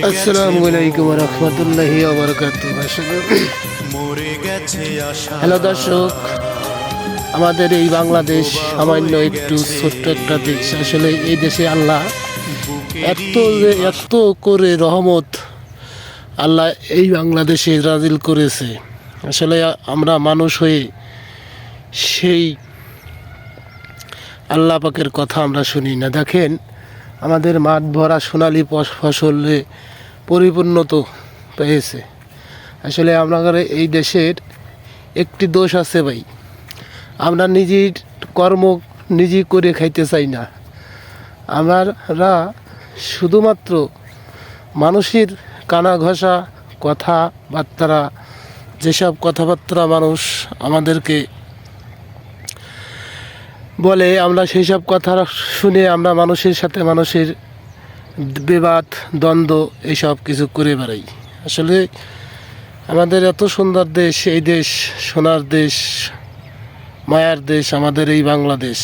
আসসালামু আলাইকুম ওয়া রাহমাতুল্লাহি ওয়া বারাকাতুহু। হ্যালো দর্শক, আমাদের এই বাংলাদেশ সামান্য একটু ছোট্ট একটা দেশ। আসলে এই দেশে আল্লাহ এত করে রহমত আল্লাহ এই বাংলাদেশে নাজিল করেছে। আসলে আমরা মানুষ হয়ে সেই আল্লাহ পাকের কথা আমরা শুনি না। দেখেন, আমাদের মাঠ ভরা সোনালি ফসলে পরিপূর্ণত পেয়েছে। আসলে আপনাদের এই দেশের একটি দোষ আছে ভাই, আমরা নিজের কর্ম নিজেই করে খাইতে চাই না। আমরা শুধুমাত্র মানুষের কানা ঘষা কথাবার্তা, যেসব কথাবার্তা মানুষ আমাদেরকে বলে, আমরা সেই সব কথা শুনে আমরা মানুষের সাথে মানুষের বিবাদ দ্বন্দ্ব এইসব কিছু করে বেড়াই। আসলে আমাদের এত সুন্দর দেশ, এই দেশ সোনার দেশ, মায়ার দেশ আমাদের এই বাংলাদেশ।